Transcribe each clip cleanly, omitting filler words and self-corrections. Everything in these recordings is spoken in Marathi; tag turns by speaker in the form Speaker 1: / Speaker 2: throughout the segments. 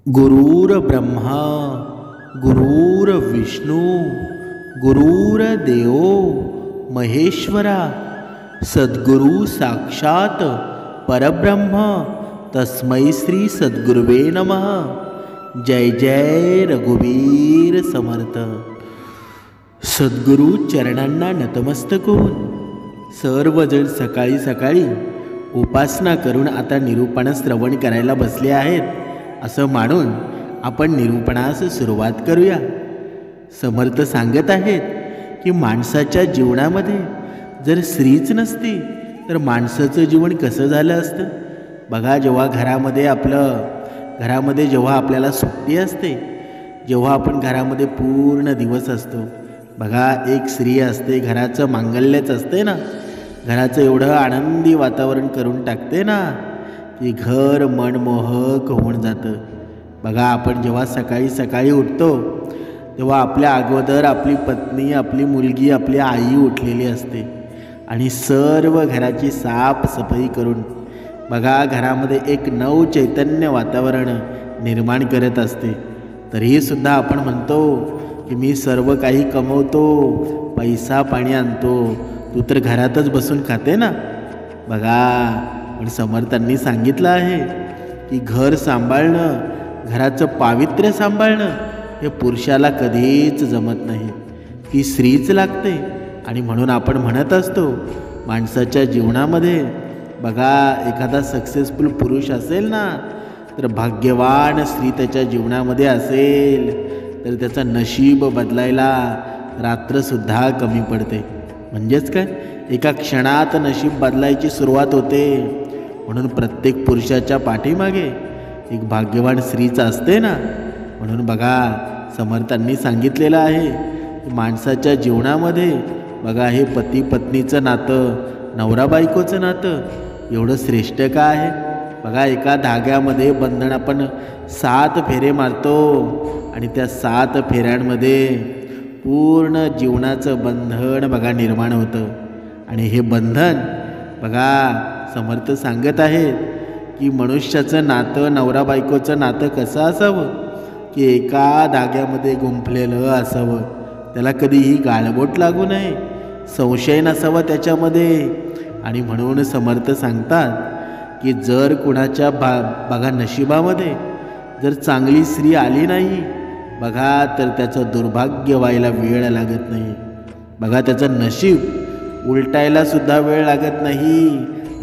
Speaker 1: गुरुर्ब्रह्मा गुरुर्विष्णू गुरुर्देव महेश्वरा सद्गुरु साक्षात परब्रह्म तस्मै श्री सद्गुरुवे नमः। जय जय रघुवीर समर्थ। सद्गुरु चरणांना नतमस्तक होऊन सर्वजण सकाळी सकाळी उपासना करून आता निरूपण श्रवण करायला बसले आहेत असं मानून आपण निरूपणास सुरुवात करूया। समर्थ सांगत आहेत की माणसाच्या जीवनामध्ये जर स्त्रीच नसती तर माणसाचं जीवन कसं झालं असतं। बघा, जेव्हा घरामध्ये जेव्हा आपल्याला सुट्टी असते, जेव्हा आपण घरामध्ये पूर्ण दिवस असतो, बघा एक स्त्री असते, घराचं मांगल्यच असते ना, घराचं एवढं आनंदी वातावरण करून टाकते ना की घर मनमोहक होऊन जातं। बघा, आपण जेव्हा सकाळी सकाळी उठतो तेव्हा आपल्या अगोदर आपली पत्नी, आपली मुलगी, आपली आई उठलेली असते आणि सर्व घराची साफसफाई करून बघा घरामध्ये एक नव चैतन्य वातावरण निर्माण करत असते। तरीसुद्धा आपण म्हणतो की मी सर्व काही कमवतो, पैसा पाणी आणतो, तू तर घरातच बसून खाते ना। बघा, पण समर्थांनी सांगितलं आहे की घर सांभाळणं, घराचं पावित्र्य सांभाळणं हे पुरुषाला कधीच जमत नाही, ती स्त्रीच लागते। आणि म्हणून आपण म्हणत असतो माणसाच्या जीवनामध्ये बघा एखादा सक्सेसफुल पुरुष असेल ना तर भाग्यवान स्त्री त्याच्या जीवनामध्ये असेल तर त्याचं नशीब बदलायला रात्रसुद्धा कमी पडते। म्हणजेच काय, एका क्षणात नशीब बदलायची सुरुवात होते। म्हणून प्रत्येक पुरुषाच्या पाठीमागे एक भाग्यवान स्त्रीच असते ना। म्हणून बघा समर्थांनी सांगितलेलं आहे की माणसाच्या जीवनामध्ये बघा हे पती पत्नीचं नातं, नवरा बायकोचं नातं एवढं श्रेष्ठ का आहे। बघा एका धाग्यामध्ये बंधन आपण 7 फेरे मारतो आणि त्या 7 फेऱ्यांमध्ये पूर्ण जीवनाचं बंधन बघा निर्माण होतं। आणि हे बंधन बघा समर्थ सांगत आहेत की मनुष्याचं नातं, नवरा बायकोचं नातं कसं असावं की एका धाग्यामध्ये गुंफलेलं असावं, त्याला कधीही गाळबोट लागू नये, संशय नसावा त्याच्यामध्ये। आणि म्हणून समर्थ सांगतात की जर कुणाच्या बघा नशिबामध्ये जर चांगली स्त्री आली नाही बघा तर त्याचं दुर्भाग्य व्हायला वेळ लागत नाही। बघा त्याचं नशीब उलटायला सुद्धा वेळ लागत नाही,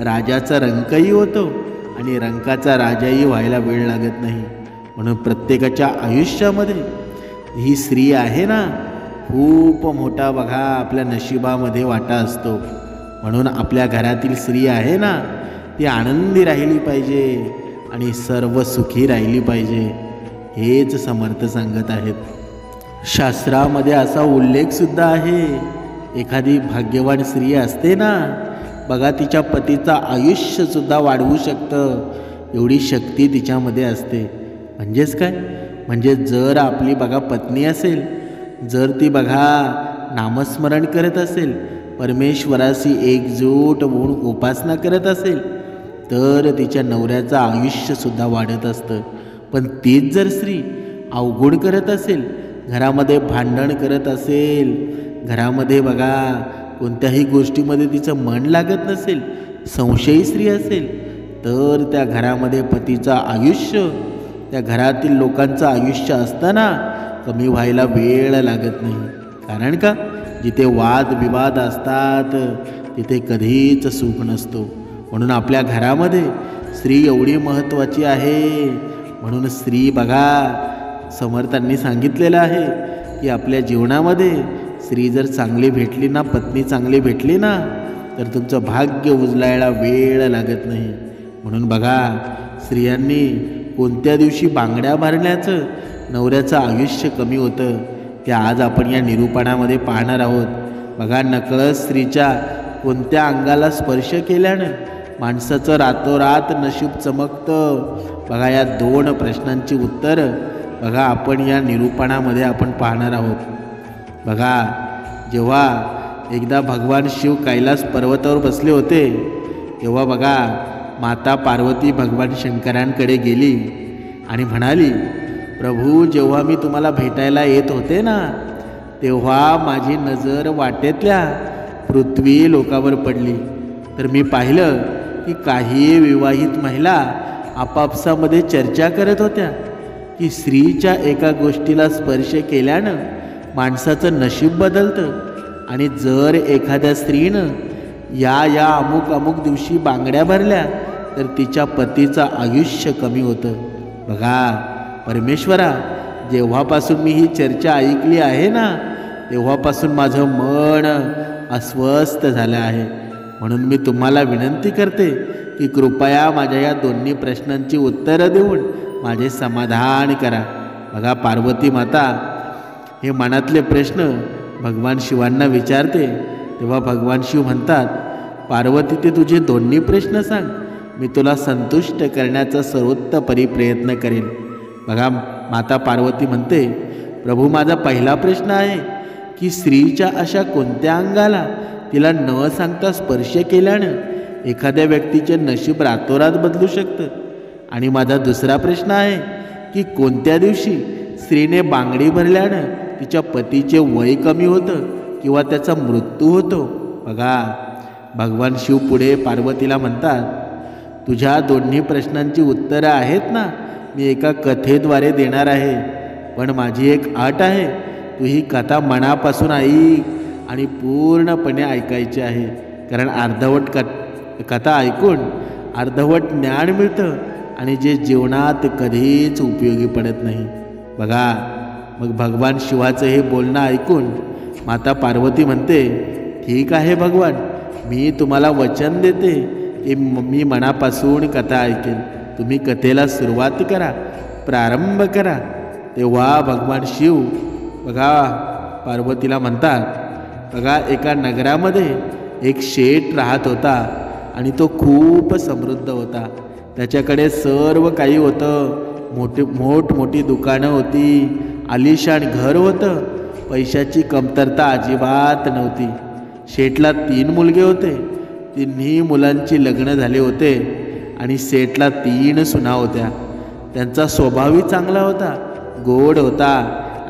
Speaker 1: राजाचा रंकही होतो आणि रंकाचा राजाही व्हायला वेळ लागत नाही। म्हणून प्रत्येकाच्या आयुष्यामध्ये ही स्त्री आहे ना खूप मोठा बघा आपल्या नशिबामध्ये वाटा असतो। म्हणून आपल्या घरातील स्त्री आहे ना ती आनंदी राहिली पाहिजे आणि सर्व सुखी राहिली पाहिजे, हेच समर्थ सांगत आहेत। शास्त्रामध्ये असा उल्लेखसुद्धा आहे, एखादी भाग्यवान स्त्री असते ना बघा तिच्या पतीचं आयुष्यसुद्धा वाढवू शकतं, एवढी शक्ती तिच्यामध्ये असते। म्हणजेच काय, म्हणजे जर आपली बघा पत्नी असेल, जर ती बघा नामस्मरण करत असेल, परमेश्वराशी एकजूट होऊन उपासना करत असेल तर तिच्या नवऱ्याचं आयुष्यसुद्धा वाढत असतं। पण तीच जर स्त्री अवगुण करत असेल, घरामध्ये भांडण करत असेल, घरामध्ये बघा कोणत्याही गोष्टीमध्ये तिचं मन लागत नसेल, संशयी स्त्री असेल तर त्या घरामध्ये पतीचं आयुष्य, त्या घरातील लोकांचं आयुष्य असताना कमी व्हायला वेळ लागत नाही। कारण का, जिथे वादविवाद असतात तिथे कधीच सुख नसतो। म्हणून आपल्या घरामध्ये स्त्री एवढी महत्त्वाची आहे। म्हणून स्त्री बघा समर्थांनी सांगितलेलं आहे की आपल्या जीवनामध्ये स्त्री जर चांगली भेटली ना, पत्नी चांगली भेटली ना तर तुमचं भाग्य उजलायला वेळ लागत नाही। म्हणून बघा स्त्रियांनी कोणत्या दिवशी बांगड्या भरण्याचं नवऱ्याचं आयुष्य कमी होतं ते आज आपण या निरूपणामध्ये पाहणार आहोत। बघा नकळत स्त्रीच्या कोणत्या अंगाला स्पर्श केल्यानं माणसाचं रातोरात नशीब चमकतं। बघा या 2 प्रश्नांची उत्तरं बघा आपण या निरूपणामध्ये आपण पाहणार आहोत। बघा जेव्हा एकदा भगवान शिव कैलास पर्वतावर बसले होते तेव्हा बघा माता पार्वती भगवान शंकरांकडे गेली आणि म्हणाली, प्रभू जेव्हा मी तुम्हाला भेटायला येत होते ना, तेव्हा माझी नजर वाटेतल्या पृथ्वी लोकावर पडली. तर मी पाहिलं की काही विवाहित महिला आपापसामध्ये चर्चा करत होत्या की स्त्रीच्या एका गोष्टीला स्पर्श केल्यानं माणसाचं नशीब बदलतं, आणि जर एखाद्या स्त्रीनं या अमुक अमुक दिवशी बांगड्या भरल्या तर तिच्या पतीचं आयुष्य कमी होतं. बघा परमेश्वरा, जेव्हापासून मी ही चर्चा ऐकली आहे ना, तेव्हापासून माझं मन अस्वस्थ झालं आहे. म्हणून मी तुम्हाला विनंती करते की कृपया माझ्या या दोन्ही प्रश्नांची उत्तरं देऊन माझे समाधान करा. बघा पार्वती माता हे मनातले प्रश्न भगवान शिवांना विचारते. तेव्हा भगवान शिव म्हणतात, पार्वती ते तुझे दोन्ही प्रश्न सांग, मी तुला संतुष्ट करण्याचा सर्वोत्तपरी प्रयत्न करेन. बघा माता पार्वती म्हणते, प्रभू माझा पहिला प्रश्न आहे की स्त्रीच्या अशा कोणत्या अंगाला तिला न सांगता स्पर्श केल्यानं एखाद्या व्यक्तीचे नशीब रातोरात बदलू शकतं. आणि माझा दुसरा प्रश्न आहे की कोणत्या दिवशी स्त्रीने बांगडी भरल्यानं तिच्या पतीचे वय कमी होतं किंवा त्याचा मृत्यू होतो. बघा भगवान शिव पुढे पार्वतीला म्हणतात, तुझ्या दोन्ही प्रश्नांची उत्तरं आहेत ना, मी एका कथेद्वारे देणार आहे. पण माझी एक अट आहे, तू ही कथा मनापासून ऐक आणि पूर्णपणे ऐकायची आहे. कारण अर्धवट कथा ऐकून अर्धवट ज्ञान मिळतं आणि जे जीवनात कधीच उपयोगी पडत नाही. बघा मग भगवान शिवाचं हे बोलणं ऐकून माता पार्वती म्हणते, ठीक आहे भगवान, मी तुम्हाला वचन देते की मी मनापासून कथा ऐकेन. तुम्ही कथेला सुरुवात करा, प्रारंभ करा. तेव्हा भगवान शिव बघा पार्वतीला म्हणतात, बघा एका नगरामध्ये एक शेठ राहत होता आणि तो खूप समृद्ध होता. त्याच्याकडे सर्व काही होतं. मोठमोठी दुकानं होती, आलिशान घर होतं, पैशाची कमतरता अजिबात नव्हती. शेठला 3 मुलगे होते. तिन्ही मुलांची लग्न झाले होते आणि शेठला 3 सुना होत्या. त्यांचा स्वभावही चांगला होता, गोड होता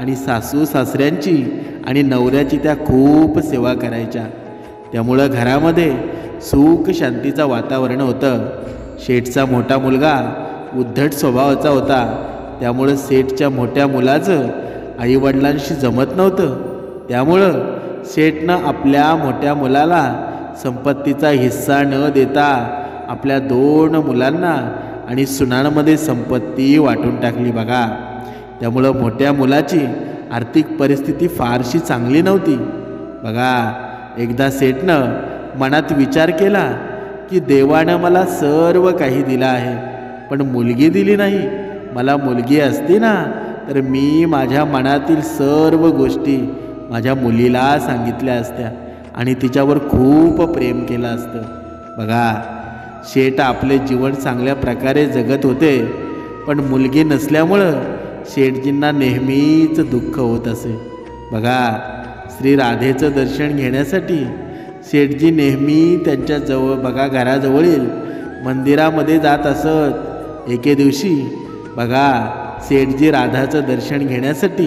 Speaker 1: आणि सासू सासऱ्यांची आणि नवऱ्याची त्या खूप सेवा करायच्या. त्यामुळं घरामध्ये सुख शांतीचं वातावरण होतं. शेठचा मोठा मुलगा उद्धट स्वभावाचा होता. त्यामुळं शेठच्या मोठ्या मुलाचं आईवडिलांशी जमत नव्हतं. त्यामुळं शेठनं आपल्या मोठ्या मुलाला संपत्तीचा हिस्सा न देता आपल्या 2 मुलांना आणि सुनांमध्ये संपत्ती वाटून टाकली. बघा त्यामुळं मोठ्या मुलाची आर्थिक परिस्थिती फारशी चांगली नव्हती. बघा एकदा शेठनं मनात विचार केला की देवानं मला सर्व काही दिलं आहे, पण मुलगी दिली नाही. मला मुलगी असती ना तर मी माझ्या मनातील सर्व गोष्टी माझ्या मुलीला सांगितल्या असत्या आणि तिच्यावर खूप प्रेम केलं असतं. बघा शेठ आपले जीवन चांगल्या प्रकारे जगत होते, पण मुलगी नसल्यामुळं शेठजींना नेहमीच दुःख होत असे. बघा श्री राधेचं दर्शन घेण्यासाठी शेठजी नेहमी त्यांच्या बघा घराजवळील मंदिरामध्ये जात असत. एके दिवशी बघा शेठजी राधाचं दर्शन घेण्यासाठी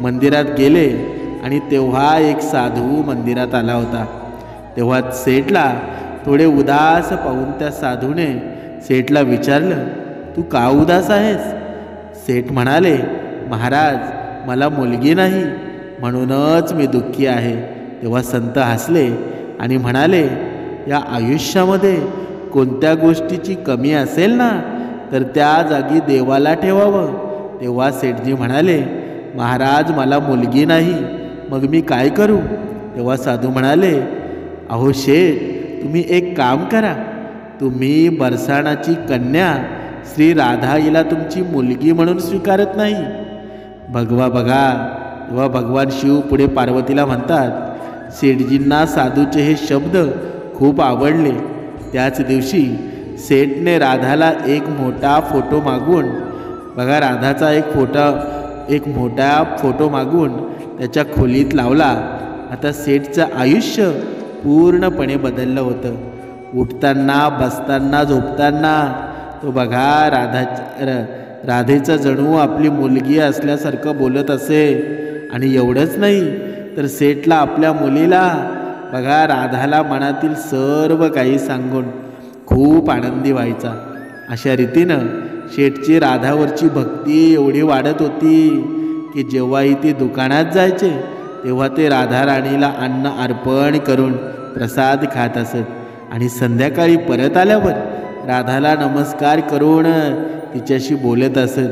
Speaker 1: मंदिरात गेले आणि तेव्हा एक साधू मंदिरात आला होता. तेव्हा शेठला थोडे उदास पाहून त्या साधूने शेठला विचारलं, तू का उदास आहेस? शेठ म्हणाले, महाराज मला मुलगी नाही म्हणूनच मी दुःखी आहे. तेव्हा संत हसले आणि म्हणाले, या आयुष्यामध्ये कोणत्या गोष्टीची कमी असेल ना तर त्या जागी देवाला ठेवावं. तेव्हा शेठजी म्हणाले, महाराज मला मुलगी नाही, मग मी काय करू? तेव्हा साधू म्हणाले, अहो शेठ तुम्ही एक काम करा, तुम्ही बरसाणाची कन्या श्री राधा हिला तुमची मुलगी म्हणून स्वीकारत नाही. बघा तेव्हा भगवान शिव पुढे पार्वतीला म्हणतात, शेठजींना साधूचे हे शब्द खूप आवडले. त्याच दिवशी शेठने राधाला एक मोठा फोटो मागून बघा राधाचा एक मोठा फोटो मागून त्याच्या खोलीत लावला. आता शेठचं आयुष्य पूर्णपणे बदललं होतं. उठताना बसताना झोपताना तो बघा राधेचं जणू आपली मुलगी असल्यासारखं बोलत असे. आणि एवढंच नाही तर सेठला आपल्या मुलीला बघा राधाला मनातील सर्व काही सांगून खूप आनंदी व्हायचा. अशा रीतीनं शेठची राधावरची भक्ती एवढी वाढत होती की जेव्हाही ती दुकानात जायचे तेव्हा ते राधा राणीला अन्न अर्पण करून प्रसाद खात असत. आणि संध्याकाळी परत आल्यावर राधाला नमस्कार करून तिच्याशी बोलत असत.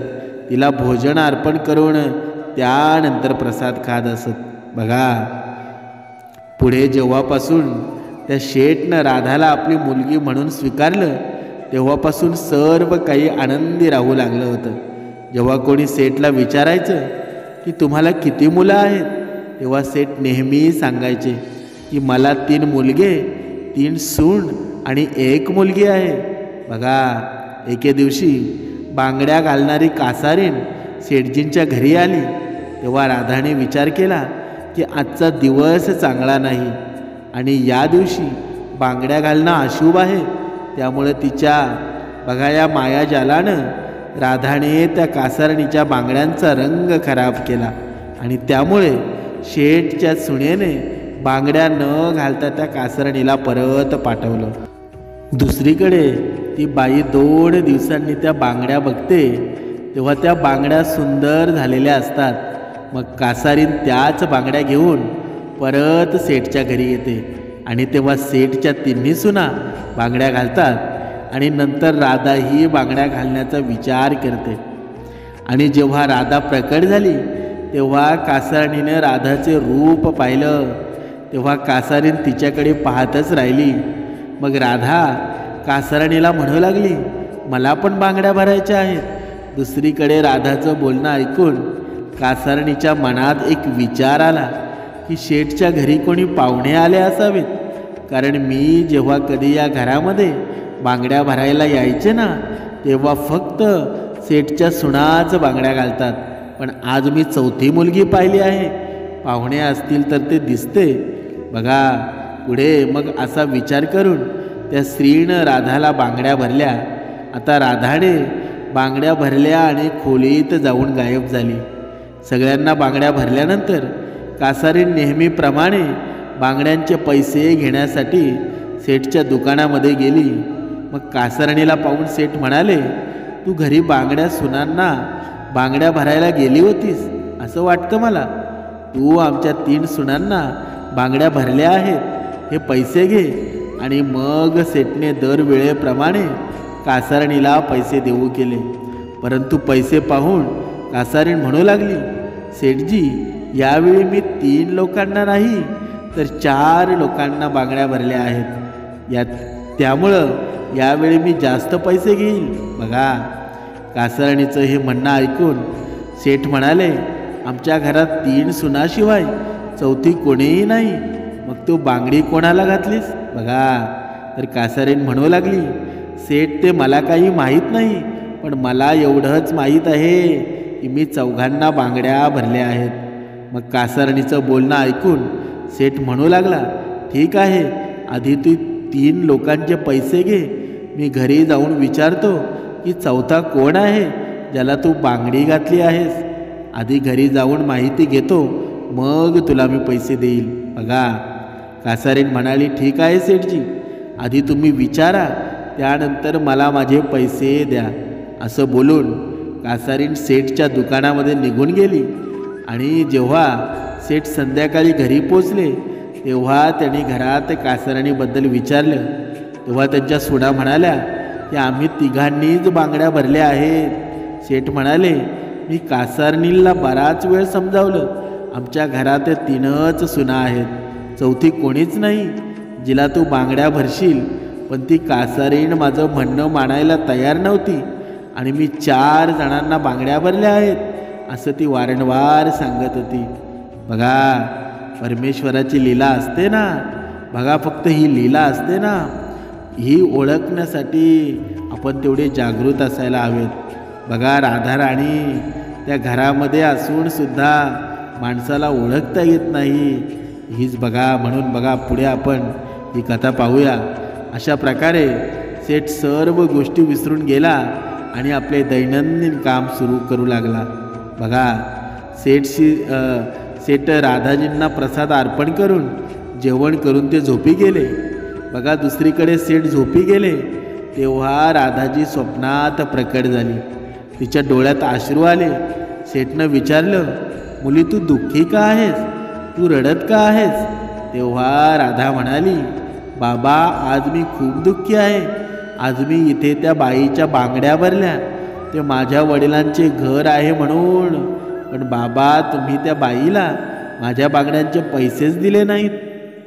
Speaker 1: तिला भोजन अर्पण करून त्यानंतर प्रसाद खात असत. बघा पुढे जेव्हापासून त्या शेठनं राधाला आपली मुलगी म्हणून स्वीकारलं तेव्हापासून सर्व काही आनंदी राहू लागलं होतं. जेव्हा कोणी सेठला विचारायचं की तुम्हाला किती मुलं आहेत तेव्हा सेठ नेहमी सांगायचे की मला 3 मुलगे 3 सून आणि 1 मुलगी आहे. बघा एके दिवशी बांगड्या घालणारी कासारीण सेठजींच्या घरी आली तेव्हा राधाने विचार केला की आजचा दिवस चांगला नाही आणि या दिवशी बांगड्या घालणं अशुभ आहे. त्यामुळे तिच्या बघा या मायाजालानं राधाने त्या कासारणीच्या बांगड्यांचा रंग खराब केला आणि त्यामुळे शेठच्या सुनेने बांगड्या न घालता त्या कासारणीला परत पाठवलं. दुसरीकडे ती बाई 2 दिवसांनी त्या बांगड्या बघते तेव्हा त्या बांगड्या सुंदर झालेल्या असतात. मग कासारीन त्याच बांगड्या घेऊन परत सेठच्या घरी येते आणि तेव्हा सेठच्या 3 सुना बांगड्या घालतात आणि नंतर राधा ही बांगड्या घालण्याचा विचार करते. आणि जेव्हा राधा प्रकट झाली तेव्हा कासारणीने राधाचे रूप पाहिलं तेव्हा कासारीन तिच्याकडे पाहतच राहिली. मग राधा कासारणीला म्हणू लागली मला पण बांगड्या भरायच्या आहेत. दुसरीकडे राधाचं बोलणं ऐकून कासारणीच्या मनात एक विचार आला की शेठच्या घरी कोणी पाहुणे आले असावेत, कारण मी जेव्हा कधी या घरामध्ये बांगड्या भरायला यायचे ना तेव्हा फक्त सेठच्या सुनाच बांगड्या घालतात. पण आज मी 4थी मुलगी पाहिली आहे, पाहुणे असतील तर ते दिसते. बघा पुढे मग असा विचार करून त्या स्त्रीनं राधाला बांगड्या भरल्या. आता राधाने बांगड्या भरल्या आणि खोलीत जाऊन गायब झाली. सगळ्यांना बांगड्या भरल्यानंतर कासारीन नेहमीप्रमाणे बांगड्यांचे पैसे घेण्यासाठी सेठच्या दुकानामध्ये गेली. मग कासारणीला पाहून सेठ म्हणाले तू घरी बांगड्या सुनांना बांगड्या भरायला गेली होतीस असं वाटतं मला. तू आमच्या 3 सुनांना बांगड्या भरल्या आहेत, हे पैसे घे. आणि मग सेठने दरवेळेप्रमाणे कासारणीला पैसे देऊ केले. परंतु पैसे पाहून कासारीण म्हणू लागली सेठजी यावेळी मी 3 लोकांना नाही तर 4 लोकांना बांगड्या भरल्या आहेत, त्यामुळं यावेळी मी जास्त पैसे घेईल. बघा कासारणीचं हे म्हणणं ऐकून सेठ म्हणाले आमच्या घरात 3 सुनाशिवाय 4थी कोणीही नाही, मग तू बांगडी कोणाला घातलीस. बघा तर कासारीण म्हणू लागली सेठ ते मला काही माहीत नाही, पण मला एवढंच माहीत आहे की मी 4घांना बांगड्या भरल्या आहेत. मग कासारणीचं बोलणं ऐकून सेठ म्हणू लागला ठीक आहे, आधी तू 3 लोकांचे पैसे घे, मी घरी जाऊन विचारतो की 4था कोण आहे ज्याला तू बांगडी घातली आहेस. आधी घरी जाऊन माहिती घेतो मग तुला मी पैसे देईल. बघा कासारीण म्हणाली ठीक आहे सेठजी, आधी तुम्ही विचारा त्यानंतर मला माझे पैसे द्या. असं बोलून कासारीण सेठच्या दुकानामध्ये निघून गेली. आणि जेव्हा सेठ संध्याकाळी घरी पोचले तेव्हा त्यांनी घरात कासारणीबद्दल विचारलं तेव्हा त्यांच्या सुना म्हणाल्या की आम्ही 3घांनीच बांगड्या भरल्या आहेत. सेठ म्हणाले मी कासारणीला बराच वेळ समजावलं, आमच्या घरात 3च सुना आहेत, 4थी कोणीच नाही जिला तू बांगड्या भरशील. पण ती कासारीण माझं म्हणणं मानायला तयार नव्हती आणि मी 4 जणांना बांगड्या भरल्या आहेत असं ती वारंवार सांगत होती. बघा परमेश्वराची लीला असते ना, बघा फक्त ही लीला असते ना, ही ओळखण्यासाठी आपण तेवढे जागृत असायला हवेत. बघा राधा राणी त्या घरामध्ये असून सुद्धा माणसाला ओळखता येत नाही. हीच बघा म्हणून बघा पुढे आपण ही कथा पाहूया. अशा प्रकारे सेठ सर्व गोष्टी विसरून गेला आणि आपले दैनंदिन काम सुरू करू लागला. बघा सेठ राधाजींना प्रसाद अर्पण करून जेवण करून ते झोपी गेले. बघा दुसरीकडे सेठ झोपी गेले तेव्हा राधाजी स्वप्नात प्रकट झाली. तिच्या डोळ्यात अश्रू आले. सेठनं विचारलं, मुली तू दुःखी का आहेस, तू रडत का आहेस? तेव्हा राधा म्हणाली, बाबा आज मी खूप दुःखी आहे. आज मी इथे त्या बाईच्या बांगड्या भरल्या, ते माझ्या वडिलांचे घर आहे म्हणून. पण बाबा तुम्ही त्या बाईला माझ्या बांगड्यांचे पैसेच दिले नाहीत.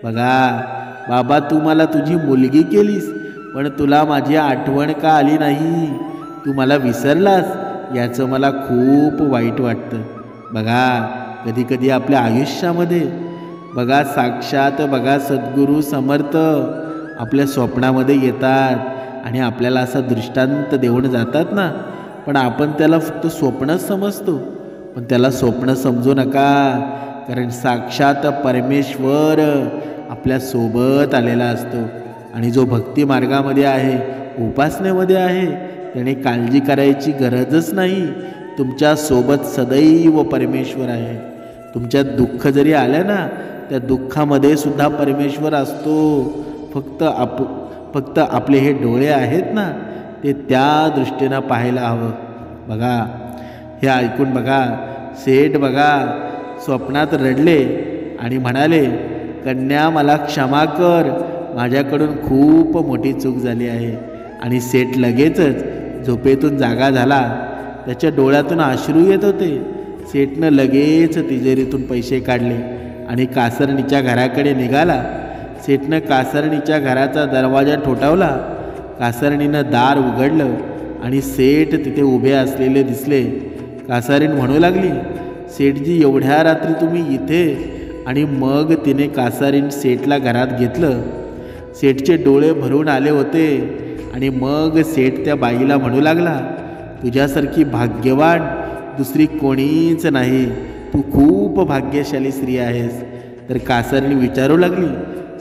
Speaker 1: बघा बाबा तू मला तुझी मुलगी केलीस, पण तुला माझी आठवण का आली नाही? तू मला विसरलास, याचं मला खूप वाईट वाटतं. बघा कधी कधी आपल्या आयुष्यामध्ये बघा साक्षात बघा सद्गुरू समर्थ आपल्या स्वप्नामध्ये येतात आणि आपल्याला असा दृष्टांत देऊन जातात ना, पण आपण त्याला फक्त स्वप्नच समजतो. पण त्याला स्वप्न समजू नका, कारण साक्षात परमेश्वर आपल्या सोबत आलेला असतो. आणि जो भक्ती मार्गामध्ये आहे, उपासनेमध्ये आहे, त्याने काळजी करायची गरजच नाही. तुमच्या सोबत सदैव परमेश्वर आहे. तुमच्यात दुःख जरी आलं ना, त्या दुःखामध्ये सुद्धा परमेश्वर असतो. फक्त आपले हे डोळे आहेत ना, ते त्या दृष्टीनं पाहायला हवं. बघा हे ऐकून बघा सेठ बघा स्वप्नात रडले आणि म्हणाले, कन्या मला क्षमा कर, माझ्याकडून खूप मोठी चूक झाली आहे. आणि सेठ लगेचच झोपेतून जागा झाला. त्याच्या डोळ्यातून अश्रू येत होते. सेठनं लगेच तिजोरीतून पैसे काढले आणि कासरणीच्या घराकडे निघाला. सेठनं कासरणीच्या घराचा दरवाजा ठोठावला. कासरणीनं दार उघडलं आणि सेठ तिथे उभे असलेले दिसले. कासारीण म्हणू लागली, सेठजी एवढ्या रात्री तुम्ही इथे? आणि मग तिने कासारीण सेठला घरात घेतलं. सेठचे डोळे भरून आले होते. आणि मग सेठ त्या बाईला म्हणू लागला, तुझ्यासारखी भाग्यवान दुसरी कोणीच नाही, तू खूप भाग्यशाली स्त्री आहेस. तर कासारीण विचारू लागली,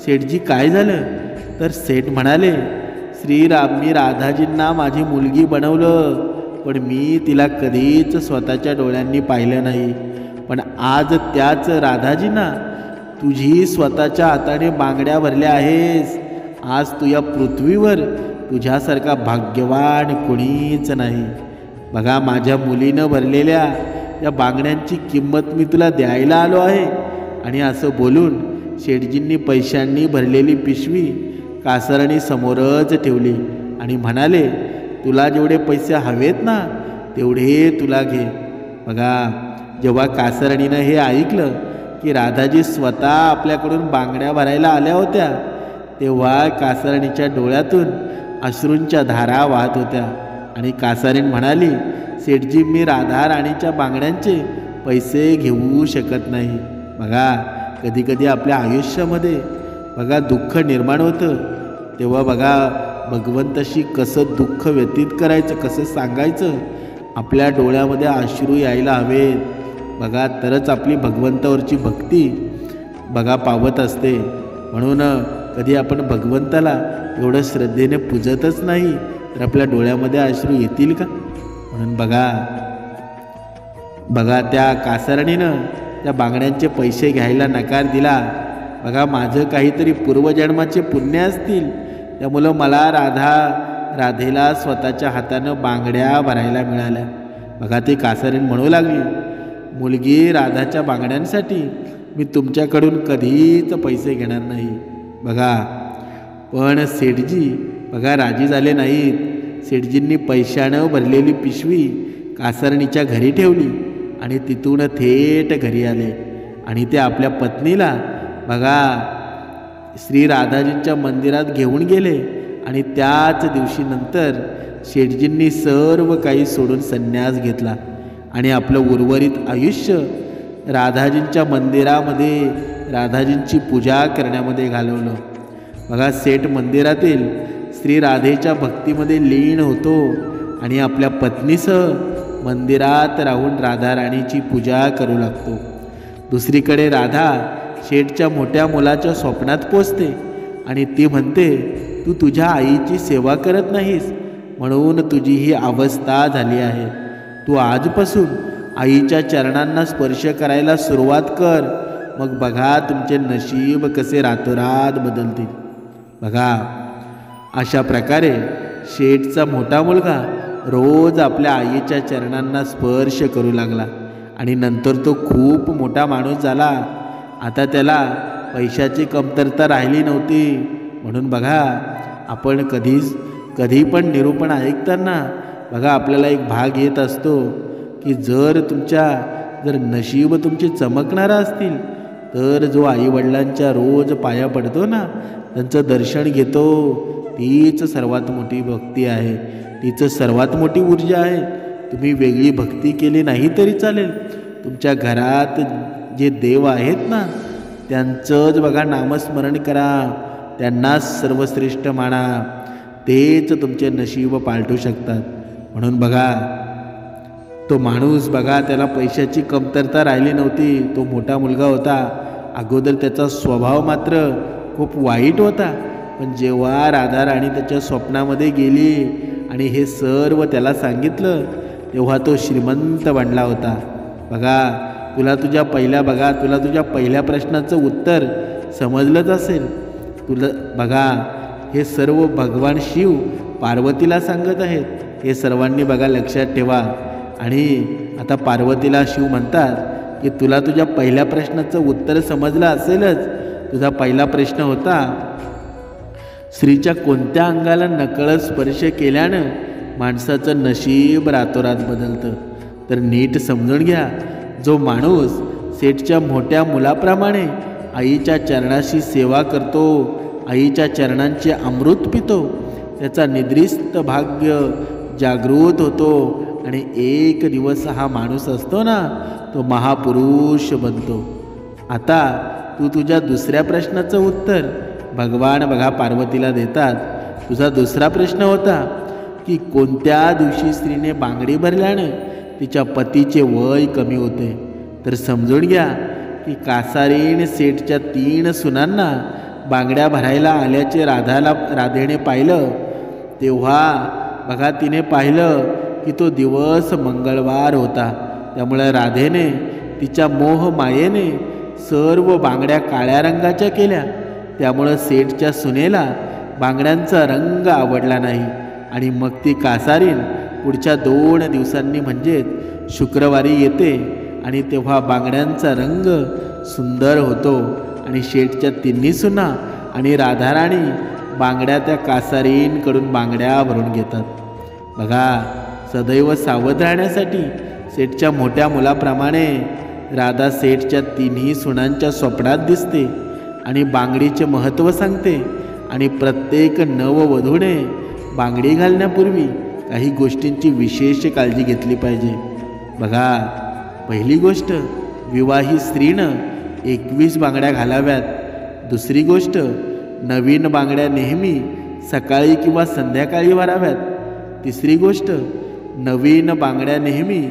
Speaker 1: सेठजी काय झालं? तर सेठ म्हणाले, श्रीराम मी राधाजींना माझी मुलगी बनवलं, पण मी तिला कधीच स्वतःच्या डोळ्यांनी पाहिलं नाही. पण आज त्याच राधाजींना तुझी स्वतःच्या हाताने बांगड्या भरल्या आहेस. आज तू या पृथ्वीवर तुझ्यासारखा भाग्यवान कोणीच नाही. बघा माझ्या मुलीनं भरलेल्या या बांगड्यांची किंमत मी तुला द्यायला आलो आहे. आणि असं बोलून शेठजींनी पैशांनी भरलेली पिशवी कासरणी समोरच ठेवली आणि म्हणाले, तुला जेवढे पैसे हवेत ना तेवढे तुला घे. बघा जेव्हा कासरणीनं हे ऐकलं की राधाजी स्वतः आपल्याकडून बांगड्या भरायला आल्या होत्या, तेव्हा कासरणीच्या डोळ्यातून अश्रूंच्या धारा वाहत होत्या. आणि कासारीण म्हणाली, सेठजी मी राधा राणीच्या बांगड्यांचे पैसे घेऊ शकत नाही. बघा कधी कधी आपल्या आयुष्यामध्ये बघा दुःख निर्माण होतं, तेव्हा बघा भगवंताशी कसं दुःख व्यतीत करायचं, कसं सांगायचं, आपल्या डोळ्यामध्ये अश्रू यायला हवेत. बघा तरच आपली भगवंतावरची भक्ती बघा पावत असते. म्हणून कधी आपण भगवंताला एवढं श्रद्धेने पूजतच नाही तर आपल्या डोळ्यामध्ये अश्रू येतील का? म्हणून बघा त्या कासरणीनं त्या बांगड्यांचे पैसे घ्यायला नकार दिला. बघा माझं काहीतरी पूर्वजन्माचे पुण्य असतील, त्यामुळं मला राधेला स्वतःच्या हातानं बांगड्या भरायला मिळाल्या. बघा ती कासरीण म्हणू लागली, मुलगी राधाच्या बांगड्यांसाठी मी तुमच्याकडून कधीच पैसे घेणार नाही. बघा पण सेठजी बघा राजी झाले नाहीत. सेठजींनी पैशानं भरलेली पिशवी कासरणीच्या घरी ठेवली आणि तिथून थेट घरी आले. आणि ते आपल्या पत्नीला बघा श्री राधाजींच्या मंदिरात घेऊन गेले. आणि त्याच दिवशी नंतर शेठजींनी सर्व काही सोडून संन्यास घेतला आणि आपलं उर्वरित आयुष्य राधाजींच्या मंदिरामध्ये राधाजींची पूजा करण्यामध्ये घालवलं. बघा सेठ मंदिरातील श्री राधेच्या भक्तीमध्ये लीन होतो आणि आपल्या पत्नीसह मंदिरात राहून राधा राणीची पूजा करू लागतो. दुसरीकडे राधा शेठच्या मोठ्या मुलाच्या स्वप्नात पोचते आणि ती म्हणते, तू तुझ्या आईची सेवा करत नाहीस, म्हणून तुझी ही अवस्था झाली आहे. तू आजपासून आईच्या चरणांना स्पर्श करायला सुरुवात कर. मग बघा तुमचे नशीब कसे रातोरात बदलतील. बघा अशा प्रकारे शेठचा मोठा मुलगा रोज आपल्या आईच्या चरणांना स्पर्श करू लागला आणि नंतर तो खूप मोठा माणूस झाला. आता त्याला पैशाची कमतरता राहिली नव्हती. म्हणून बघा आपण कधी पण निरूपण ऐकताना बघा आपल्याला एक भाग येत असतो की जर नशीब तुमचे चमकणारा असतील तर जो आईवडिलांच्या रोज पाया पडतो ना, त्यांचं दर्शन घेतो, तीच सर्वात मोठी भक्ती आहे, तीच सर्वात मोठी ऊर्जा आहे. तुम्ही वेगळी भक्ती केली नाही तरी चालेल. तुमच्या घरात जे देव आहेत ना त्यांचंच बघा नामस्मरण करा, त्यांनाच सर्वश्रेष्ठ माना, तेच तुमचे नशीब पालटू शकतात. म्हणून बघा तो माणूस बघा त्याला पैशाची कमतरता राहिली नव्हती. तो मोठा मुलगा होता. अगोदर त्याचा स्वभाव मात्र खूप वाईट होता. पण जेव्हा राधाराणी त्याच्या स्वप्नामध्ये गेली आणि हे सर्व त्याला सांगितलं तेव्हा तो श्रीमंत बनला होता. बघा तुला तुझ्या पहिल्या प्रश्नाचं उत्तर समजलंच असेल. तुला बघा हे सर्व भगवान शिव पार्वतीला सांगत आहेत. हे सर्वांनी बघा लक्षात ठेवा. आणि आता पार्वतीला शिव म्हणतात की तुला तुझ्या पहिल्या प्रश्नाचं उत्तर समजलं असेलच. तुझा पहिला प्रश्न होता स्त्रीच्या कोणत्या अंगाला नकळत स्पर्श केल्यानं माणसाचं नशीब रातोरात बदलतं. तर नीट समजून घ्या, जो माणूस सेठच्या मोठ्या मुलाप्रमाणे आईच्या चरणाशी सेवा करतो, आईच्या चरणांचे अमृत पितो, त्याचा निद्रिस्त भाग्य जागृत होतो आणि एक दिवस हा माणूस असतो ना तो महापुरुष बनतो. आता तू तुझ्या दुसऱ्या प्रश्नाचं उत्तर भगवान बघा पार्वतीला देतात. तुझा दुसरा प्रश्न होता की कोणत्या दिवशी स्त्रीने बांगडी भरल्यानं तिच्या पतीचे वय कमी होते. तर समजून घ्या की कासारीण सेठच्या 3 सुनांना बांगड्या भरायला आल्याचे राधेने पाहिलं. तेव्हा बघा तिने पाहिलं की तो दिवस मंगळवार होता. त्यामुळे राधेने तिच्या मोहमायेने सर्व बांगड्या काळ्या रंगाच्या केल्या. त्यामुळं सेठच्या सुनेला बांगड्यांचा रंग आवडला नाही आणि मग ती कासारीण पुढच्या 2 दिवसांनी म्हणजेच शुक्रवारी येते आणि तेव्हा बांगड्यांचा रंग सुंदर होतो आणि शेठच्या 3 सुना आणि राधाराणी बांगड्या त्या कासारींकडून बांगड्या भरून घेतात. बघा सदैव सावध राहण्यासाठी सेठच्या मोठ्या मुलाप्रमाणे राधा सेठच्या 3 सुनांच्या स्वप्नात दिसते आणि बांगडीचे महत्त्व सांगते. आणि प्रत्येक नववधूने बांगडी घालण्यापूर्वी काही गोष्टींची विशेष काळजी घेतली पाहिजे. बघा पहिली गोष्ट, विवाहित स्त्रीनं 21 बांगड्या घालाव्यात. दुसरी गोष्ट, नवीन बांगड्या नेहमी सकाळी किंवा संध्याकाळी भराव्यात. तिसरी गोष्ट, नवीन बांगड्या नेहमी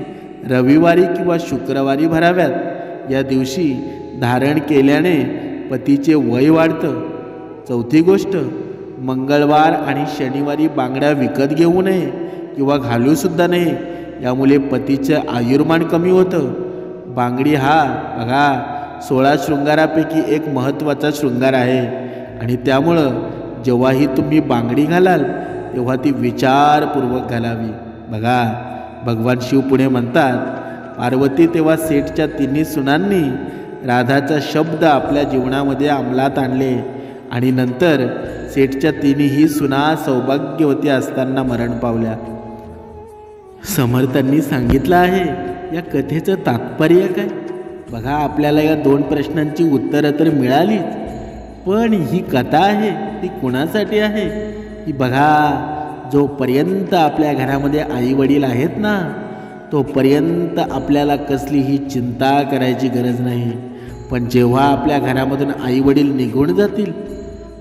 Speaker 1: रविवारी किंवा शुक्रवारी भराव्यात. या दिवशी धारण केल्याने पतीचे वय वाढतं. चौथी गोष्ट, मंगळवार आणि शनिवारी बांगड्या विकत घेऊ नये किंवा घालूसुद्धा नये. यामुळे पतीचं आयुर्मान कमी होतं. बांगडी हा बघा 16 शृंगारापैकी एक महत्त्वाचा शृंगार आहे आणि त्यामुळं जेव्हाही तुम्ही बांगडी घालाल तेव्हा ती विचारपूर्वक घालावी. बघा भगवान शिव पुढे म्हणतात, पार्वती तेव्हा सेठच्या 3 सुनांनी राधाचा शब्द आपल्या जीवनामध्ये अंमलात आणले आणि नंतर सेठच्या 3ही सुना सौभाग्यवती असताना मरण पावल्या. समर्थांनी सांगितलं आहे या कथेचं तात्पर्य काय. बघा आपल्याला या 2 प्रश्नांची उत्तरं तर मिळालीच, पण ही कथा आहे ती कुणासाठी आहे की बघा जोपर्यंत आपल्या घरामध्ये आईवडील आहेत ना तोपर्यंत आपल्याला कसलीही चिंता करायची गरज नाही. पण जेव्हा आपल्या घरामधून आईवडील निघून जातील,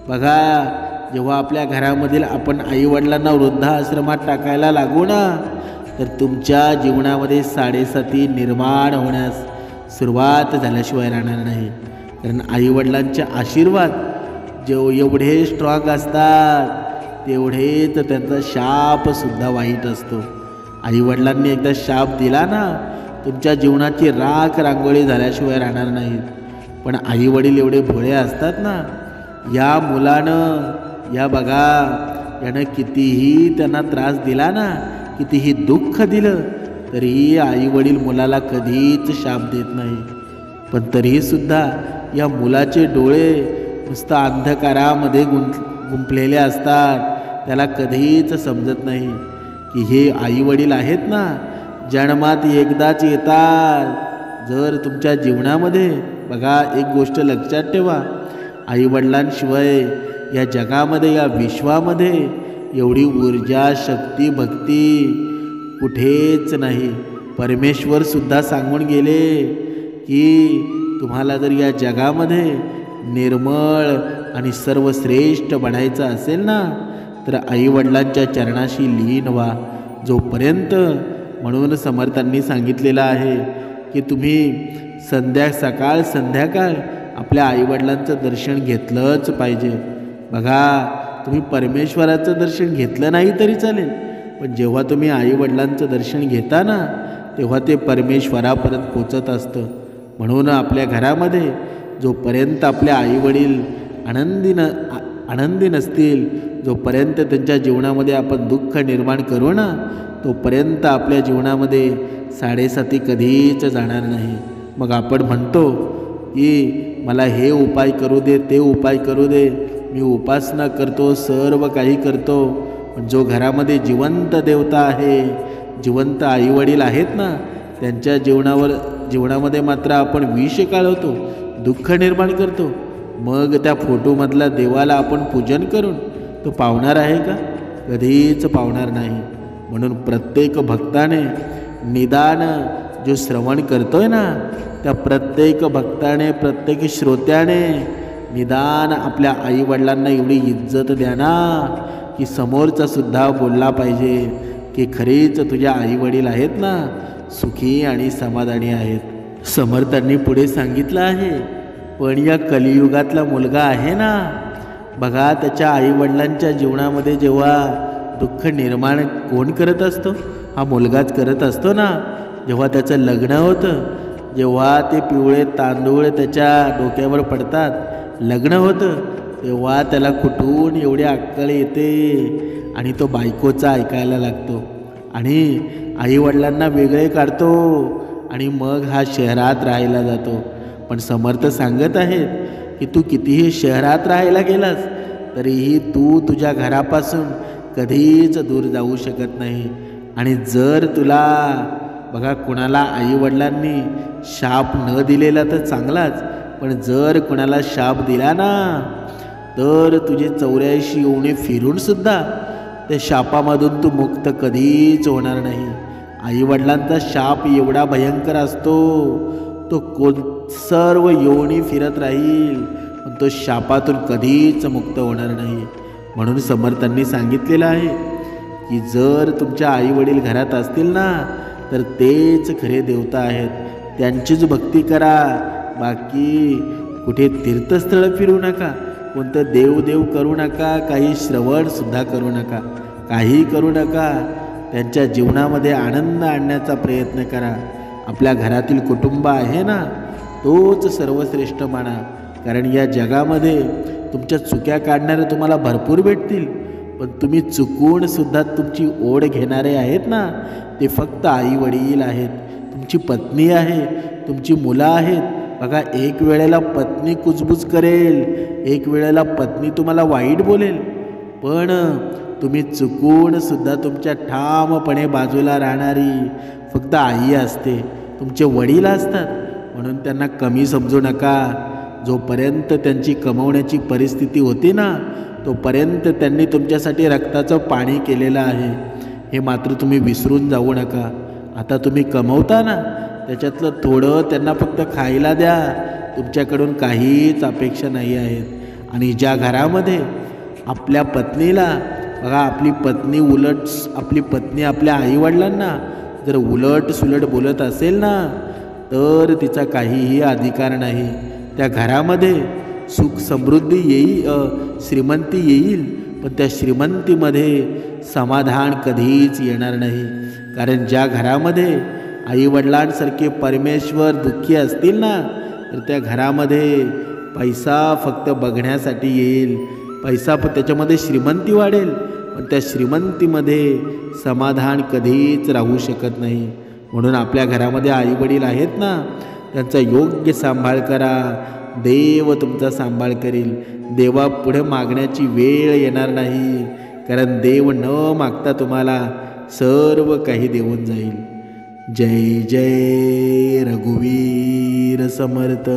Speaker 1: बघा जेव्हा आपल्या घरामधील आपण आईवडिलांना वृद्धाश्रमात टाकायला लागू ना तर तुमच्या जीवनामध्ये 7.5 निर्माण होण्यास सुरुवात झाल्याशिवाय राहणार नाही. कारण आईवडिलांचे आशीर्वाद एवढे स्ट्रॉंग असतात तेवढेच त्यांचा शापसुद्धा वाईट असतो. आईवडिलांनी एकदा शाप दिला ना, तुमच्या जीवनाची राख रांगोळी झाल्याशिवाय राहणार नाहीत. पण आईवडील एवढे भोळे असतात ना, या मुलानं या बघा यानं कितीही त्यांना त्रास दिला ना, कितीही दुःख दिलं, तरीही आईवडील मुलाला कधीच शाप देत नाही. पण तरीहीसुद्धा या मुलाचे डोळे नुसतं अंधकारामध्ये गुंफलेले असतात. त्याला कधीच समजत नाही की हे आईवडील आहेत ना, जन्मात एकदाच येतात. जर तुमच्या जीवनामध्ये बघा एक गोष्ट लक्षात ठेवा, आईवडिलांशिवाय या जगामध्ये या विश्वामध्ये एवढी ऊर्जा, शक्ती, भक्ती कुठेच नाही. परमेश्वरसुद्धा सांगून गेले की तुम्हाला जर या जगामध्ये निर्मळ आणि सर्वश्रेष्ठ बनायचं असेल ना, तर आईवडिलांच्या चरणाशी लीन व्हा जोपर्यंत. म्हणून समर्थांनी सांगितलेलं आहे की तुम्ही सकाळ संध्याकाळ आपल्या आईवडिलांचं दर्शन घेतलंच पाहिजे. बघा तुम्ही परमेश्वराचं दर्शन घेतलं नाही तरी चालेल, पण जेव्हा तुम्ही आईवडिलांचं दर्शन घेता ना, तेव्हा ते परमेश्वरापर्यंत पोचत असतं. म्हणून आपल्या घरामध्ये जोपर्यंत आपले आईवडील आनंदी नसतील, जोपर्यंत त्यांच्या जीवनामध्ये आपण दुःख निर्माण करू ना, तोपर्यंत आपल्या जीवनामध्ये साडेसाती कधीच जाणार नाही. मग आपण म्हणतो की मला हे उपाय करू दे, ते उपाय करू दे, मी उपासना करतो, सर्व काही करतो. पण जो घरामध्ये जिवंत देवता आहे, जिवंत आईवडील आहेत ना, त्यांच्या जीवनामध्ये मात्र आपण विष काढवतो, दुःख निर्माण करतो. मग त्या फोटोमधल्या देवाला आपण पूजन करून तो पावणार आहे का? कधीच पावणार नाही. म्हणून प्रत्येक भक्ताने निदान जो श्रवण करतोय ना, त्या प्रत्येक भक्ताने, प्रत्येक श्रोत्याने निदान आपल्या आईवडिलांना एवढी इज्जत द्या ना, की समोरचा सुद्धा बोलला पाहिजे की खरेच तुझ्या आईवडील आहेत ना, सुखी आणि समाधानी आहेत. समर्थांनी पुढे सांगितलं आहे, पण या कलियुगातला मुलगा आहे ना, बघा त्याच्या आईवडिलांच्या जीवनामध्ये जेव्हा दुःख निर्माण कोण करत असतो? हा मुलगाच करत असतो ना. जेव्हा त्याचं लग्न होतं, जेव्हा ते पिवळे तांदूळ त्याच्या डोक्यावर पडतात, लग्न होतं, तेव्हा त्याला कुठून एवढी अक्कल येते आणि तो बायकोचा ऐकायला लागतो आणि आईवडिलांना वेगळे काढतो आणि मग हा शहरात राहायला जातो. पण समर्थ सांगत आहेत की तू कितीही शहरात राहायला गेलास तरीही तू तुझ्या घरापासून कधीच दूर जाऊ शकत नाही. आणि जर तुला बघा कुणाला आईवडिलांनी शाप न दिलेला तर चांगलाच, पण जर कुणाला शाप दिला ना, तर तुझे 84 योनी फिरूनसुद्धा त्या शापामधून तू मुक्त कधीच होणार नाही. आईवडिलांचा शाप एवढा भयंकर असतो, तो सर्व योनी फिरत राहील, पण तो शापातून कधीच मुक्त होणार नाही. म्हणून समर्थांनी सांगितलेलं आहे की जर तुमच्या आईवडील घरात असतील ना, तर तेच खरे देवता आहेत, त्यांचीच भक्ती करा. बाकी कुठे तीर्थस्थळं फिरू नका, कोणतं देव करू नका, काही श्रवणसुद्धा करू नका, काही करू नका. त्यांच्या जीवनामध्ये आनंद आणण्याचा प्रयत्न करा. आपल्या घरातील कुटुंब आहे ना, तोच सर्वश्रेष्ठ माना. कारण या जगामध्ये तुमच्या चुक्या काढणारे तुम्हाला भरपूर भेटतील, पण तुम्ही चुकूनसुद्धा तुमची ओढ घेणारे आहेत ना, ते फक्त आईवडील आहेत, तुमची पत्नी आहे, तुमची मुलं आहेत. बघा एक वेळेला पत्नी कुजबुज करेल, एक वेळेला पत्नी तुम्हाला वाईट बोलेल, पण तुम्ही चुकूनसुद्धा तुमच्या ठामपणे बाजूला राहणारी फक्त आई असते, तुमचे वडील असतात. म्हणून त्यांना कमी समजू नका. जोपर्यंत त्यांची कमवण्याची परिस्थिती होती ना, तोपर्यंत त्यांनी तुमच्यासाठी रक्ताचं पाणी केलेलं आहे, हे मात्र तुम्ही विसरून जाऊ नका. आता तुम्ही कमवता ना, त्याच्यातलं थोडं त्यांना फक्त खायला द्या. तुमच्याकडून काहीच अपेक्षा नाही आहेत. आणि ज्या घरामध्ये आपल्या पत्नीला बघा, आपली पत्नी आपल्या आईवडिलांना जर उलट सुलट बोलत असेल ना, तर तिचा काहीही अधिकार नाही. त्या घरामध्ये सुख समृद्धी येईल, श्रीमंती येईल, पण त्या श्रीमंतीमध्ये समाधान कधीच येणार नाही. कारण ज्या घरामध्ये आईवडिलांसारखे परमेश्वर दुःखी असतील ना, तर त्या घरामध्ये पैसा फक्त बघण्यासाठी येईल. पैसा त्याच्यामध्ये श्रीमंती वाढेल, पण त्या श्रीमंतीमध्ये समाधान कधीच राहू शकत नाही. म्हणून आपल्या घरामध्ये आईवडील आहेत ना, त्यांचा योग्य सांभाळ करा. देव तुमचा सांभाळ करील. देवापुढे मागण्याची वेळ येणार नाही, कारण देव न मागता तुम्हाला सर्व काही देऊन जाईल. जय जय रघुवीर समर्थ.